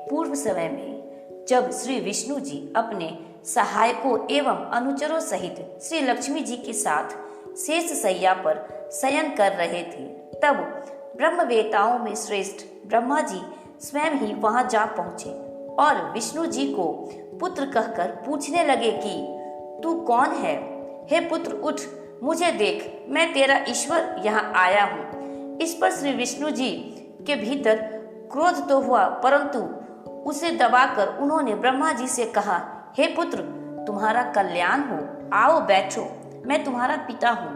पूर्व समय में जब श्री विष्णु जी अपने सहायकों एवं अनुचरों सहित श्री लक्ष्मी जी के साथ शेष शैया पर शयन कर रहे थे, तब ब्रह्मवेताओं में श्रेष्ठ ब्रह्मा जी स्वयं ही वहां जा पहुंचे और विष्णु जी को पुत्र कहकर पूछने लगे कि तू कौन है? हे पुत्र, उठ, मुझे देख, मैं तेरा ईश्वर यहाँ आया हूँ। इस पर श्री विष्णु जी के भीतर क्रोध तो हुआ, परंतु उसे दबाकर उन्होंने ब्रह्मा जी से कहा, हे पुत्र, तुम्हारा कल्याण हो, आओ बैठो, मैं तुम्हारा पिता हूँ,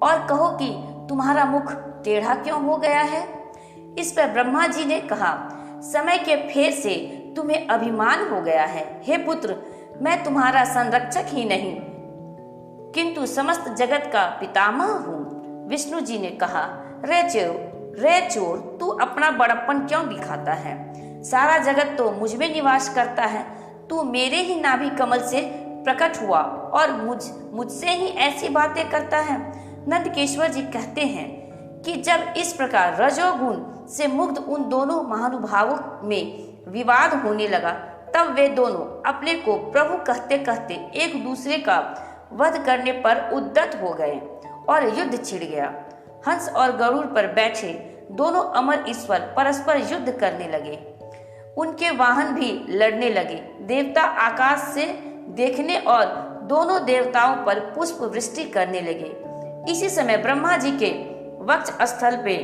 और कहो कि तुम्हारा मुख टेढ़ा क्यों हो गया है? इस पर ब्रह्मा जी ने कहा, समय के फेर से तुम्हें अभिमान हो गया है। हे पुत्र, मैं तुम्हारा संरक्षक ही नहीं किंतु समस्त जगत का पितामह हूँ। विष्णु जी ने कहा, रे चोर, तू अपना बड़प्पन क्यों दिखाता है? सारा जगत तो मुझ में निवास करता है, तू मेरे ही नाभि कमल से प्रकट हुआ और मुझसे ही ऐसी बातें करता है। नंदकेश्वर जी कहते हैं कि जब इस प्रकार रजोगुण से मुग्ध उन दोनों महानुभावों में विवाद होने लगा, तब वे दोनों अपने को प्रभु कहते कहते एक दूसरे का वध करने पर उद्यत हो गए और युद्ध छिड़ गया। हंस और गरुड़ पर बैठे दोनों अमर ईश्वर परस्पर युद्ध करने लगे, उनके वाहन भी लड़ने लगे। देवता आकाश से देखने और दोनों देवताओं पर पुष्प वृष्टि करने लगे। इसी समय ब्रह्मा जी के वक्ष स्थल पे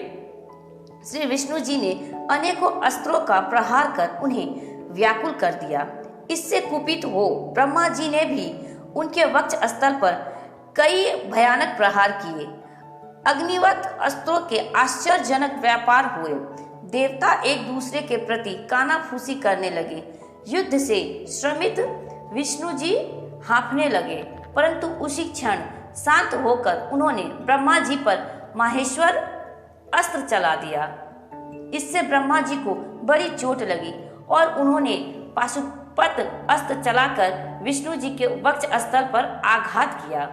श्री विष्णु जी ने अनेकों अस्त्रों का प्रहार कर उन्हें व्याकुल कर दिया। इससे कुपित हो ब्रह्मा जी ने भी उनके वक्ष स्थल पर कई भयानक प्रहार किए। अग्निवत अस्त्रों के आश्चर्यजनक व्यापार हुए। देवता एक दूसरे के प्रति कानाफूसी करने लगे। युद्ध से श्रमित विष्णु जी हाँफने लगे, परंतु उसी क्षण शांत होकर उन्होंने ब्रह्मा जी पर माहेश्वर अस्त्र चला दिया। इससे ब्रह्मा जी को बड़ी चोट लगी और उन्होंने पाशुपत अस्त्र चलाकर विष्णु जी के वक्ष स्थल पर आघात किया।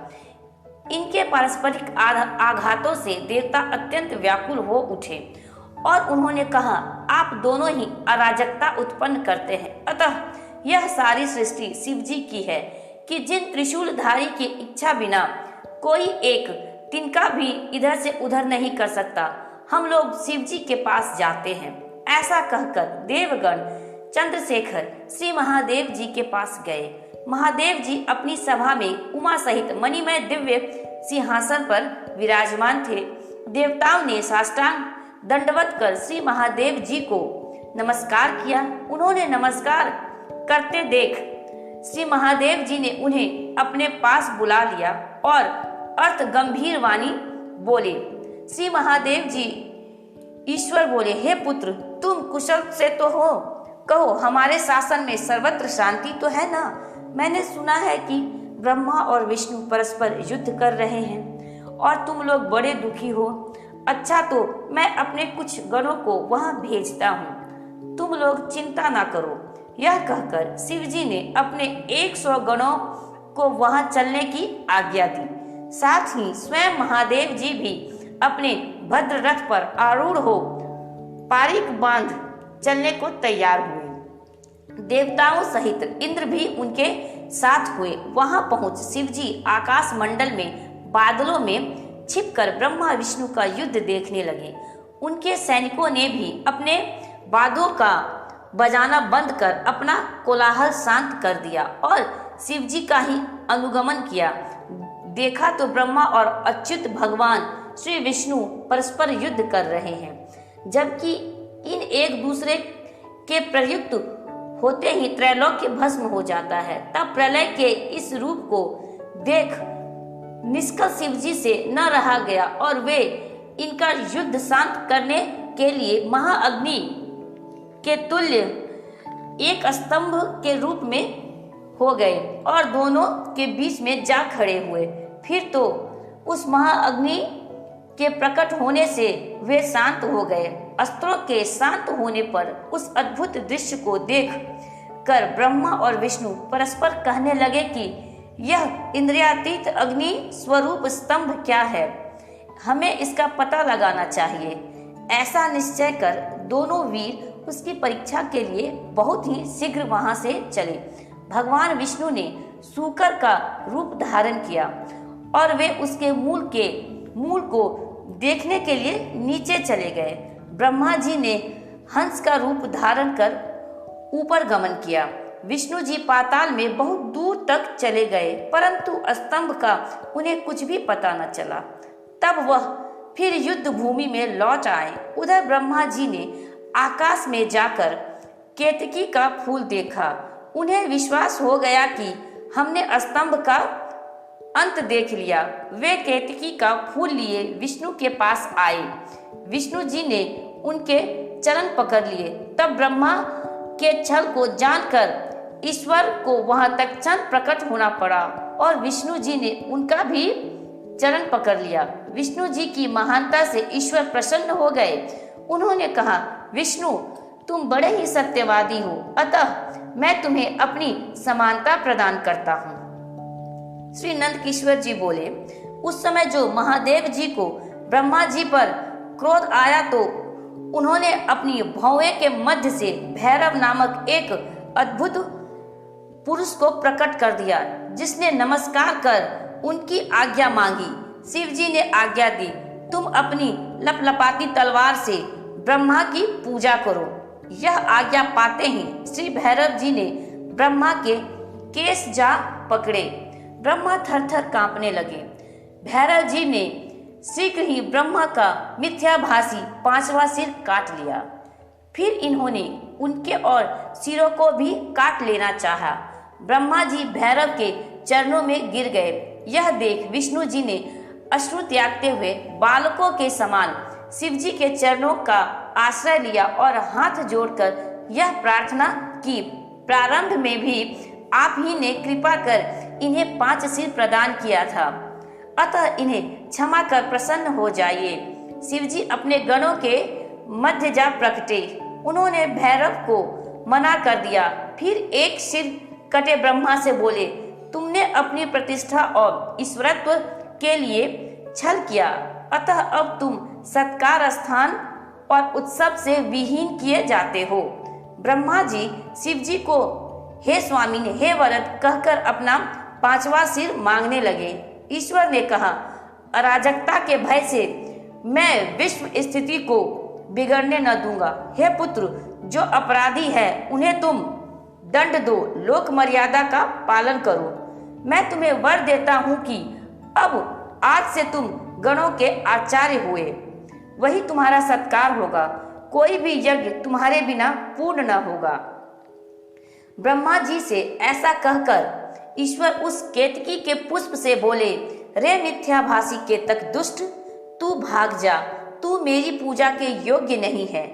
इनके पारस्परिक आघातों से देवता अत्यंत व्याकुल हो उठे और उन्होंने कहा, आप दोनों ही अराजकता उत्पन्न करते हैं, अतः यह सारी सृष्टि शिव जी की है कि जिन त्रिशूलधारी की इच्छा बिना कोई एक तिनका भी इधर से उधर नहीं कर सकता। हम लोग शिव जी के पास जाते हैं। ऐसा कहकर देवगण चंद्रशेखर श्री महादेव जी के पास गए। महादेव जी अपनी सभा में उमा सहित मणिमय दिव्य सिंहासन पर विराजमान थे। देवताओं ने साष्टांग दंडवत कर श्री महादेव जी को नमस्कार किया। उन्होंने नमस्कार करते देख श्री महादेव जी ने उन्हें अपने पास बुला लिया और अर्थ गंभीर वाणी बोले। श्री महादेव जी ईश्वर बोले, हे पुत्र, तुम कुशल से तो हो, कहो हमारे शासन में सर्वत्र शांति तो है ना? मैंने सुना है कि ब्रह्मा और विष्णु परस्पर युद्ध कर रहे हैं और तुम लोग बड़े दुखी हो। अच्छा, तो मैं अपने कुछ गणों को वहां भेजता हूँ, तुम लोग चिंता ना करो। यह कहकर शिव जी ने अपने 100 गणों को वहां चलने की आज्ञा दी। साथ ही स्वयं महादेव जी भी अपने भद्र रथ पर आरूढ़ हो पारिक बांध चलने को तैयार हुए। देवताओं सहित इंद्र भी उनके साथ हुए। वहां पहुंच शिवजी आकाश मंडल में बादलों में छिपकर ब्रह्मा विष्णु का युद्ध देखने लगे। उनके सैनिकों ने भी अपने वाद्यों का बजाना बंद कर अपना कोलाहल शांत कर दिया और शिवजी का ही अनुगमन किया। देखा तो ब्रह्मा और अच्युत भगवान श्री विष्णु परस्पर युद्ध कर रहे हैं, जबकि इन एक दूसरे के प्रयुक्त होते ही त्रैलोक्य भस्म हो जाता है। तब प्रलय के इस रूप को देख निष्कल शिवजी से न रहा गया और वे इनका युद्ध शांत करने के लिए महाअग्नि के तुल्य एक स्तंभ के रूप में हो गए और दोनों के बीच में जा खड़े हुए। फिर तो उस महाअग्नि के प्रकट होने से वे शांत हो गए। अस्त्रों के शांत होने पर उस अद्भुत दृश्य को देख कर ब्रह्मा और विष्णु परस्पर कहने लगे कि यह इंद्रियातीत अग्नि स्वरूप स्तंभ क्या है, हमें इसका पता लगाना चाहिए। ऐसा निश्चय कर दोनों वीर उसकी परीक्षा के लिए बहुत ही शीघ्र वहां से चले। भगवान विष्णु ने सूकर का रूप धारण किया और वे उसके मूल को देखने के लिए नीचे चले गए। ब्रह्मा जी ने हंस का रूप धारण कर ऊपर गमन किया। विष्णु जी पाताल में बहुत दूर तक चले गए, परंतु स्तंभ का उन्हें कुछ भी पता न चला। तब वह फिर युद्ध भूमि में लौट आए। उधर ब्रह्मा जी ने आकाश में जाकर केतकी का फूल देखा। उन्हें विश्वास हो गया कि हमने स्तंभ का अंत देख लिया। वे केतकी का फूल लिए विष्णु के पास आए। विष्णु जी ने उनके चरण पकड़ लिए। तब ब्रह्मा के छल को जानकर ईश्वर को वहां तक चंद प्रकट होना पड़ा और विष्णु जी ने उनका भी चरण पकड़ लिया। विष्णु जी की महानता से ईश्वर प्रसन्न हो गए। उन्होंने कहा, विष्णु तुम बड़े ही सत्यवादी हो, अतः मैं तुम्हें अपनी समानता प्रदान करता हूँ। श्री नंद किशोर जी बोले, उस समय जो महादेव जी को ब्रह्मा जी पर क्रोध आया तो उन्होंने अपनी भौएं के मध्य से भैरव नामक एक अद्भुत पुरुष को प्रकट कर दिया, जिसने नमस्कार कर उनकी आज्ञा मांगी। शिव जी ने आज्ञा दी, तुम अपनी लपलपाती तलवार से ब्रह्मा की पूजा करो। यह आज्ञा पाते ही श्री भैरव जी ने ब्रह्मा के केस जा पकड़े। ब्रह्मा थर-थर कांपने लगे। भैरव जी ने शीघ्र ही ब्रह्मा का मिथ्याभासी 5वां सिर काट लिया। फिर इन्होंने उनके और सिरों को भी काट लेना चाहा। ब्रह्मा जी भैरव के चरणों में गिर गए। यह देख विष्णु जी ने अश्रु त्यागते हुए बालकों के समान शिव जी के चरणों का आश्रय लिया और हाथ जोड़कर यह प्रार्थना की, प्रारंभ में भी आप ही ने कृपा कर इन्हें 5 सिर प्रदान किया था, अतः इन्हें क्षमा कर प्रसन्न हो जाइए। शिव जी अपने गणों के मध्य जा प्रकटे। उन्होंने भैरव को मना कर दिया। फिर एक सिर कटे ब्रह्मा से बोले, तुमने अपनी प्रतिष्ठा और ईश्वरत्व के लिए छल किया, अतः अब तुम सत्कार स्थान और उत्सव से विहीन किए जाते हो। ब्रह्मा जी शिव जी को हे स्वामी ने हे वरद कहकर अपना 5वां सिर मांगने लगे। ईश्वर ने कहा, अराजकता के भय से मैं विश्व स्थिति को बिगड़ने न दूंगा। हे पुत्र, जो अपराधी है उन्हें तुम दंड दो, लोक मर्यादा का पालन करो। मैं तुम्हें वर देता हूँ कि अब आज से तुम गणों के आचार्य हुए, वही तुम्हारा सत्कार होगा। कोई भी यज्ञ तुम्हारे बिना पूर्ण न होगा। ब्रह्मा जी से ऐसा कहकर ईश्वर उस केतकी के पुष्प से बोले, रे मिथ्याभासी केतक दुष्ट, तू भाग जा, तू मेरी पूजा के योग्य नहीं है।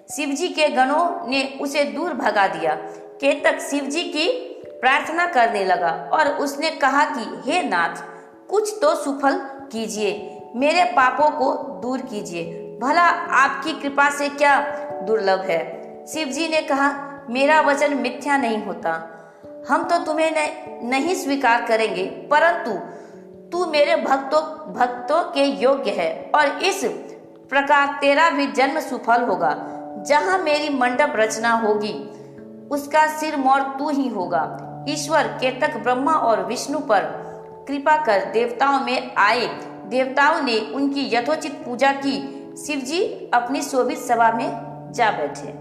शिव जी के गणों ने उसे दूर भगा दिया। केतक शिव जी की प्रार्थना करने लगा और उसने कहा कि हे नाथ, कुछ तो सुफल कीजिए, मेरे पापों को दूर कीजिए, भला आपकी कृपा से क्या दुर्लभ है। शिव जी ने कहा, मेरा वचन मिथ्या नहीं होता। हम तो तुम्हें नहीं स्वीकार करेंगे, परंतु तू मेरे भक्तों के योग्य है और इस प्रकार तेरा भी जन्म सुफल होगा। जहाँ मेरी मंडप रचना होगी उसका सिर मोर तू ही होगा। ईश्वर केतक ब्रह्मा और विष्णु पर कृपा कर देवताओं में आए। देवताओं ने उनकी यथोचित पूजा की। शिव जी अपनी शोभित सभा में जा बैठे।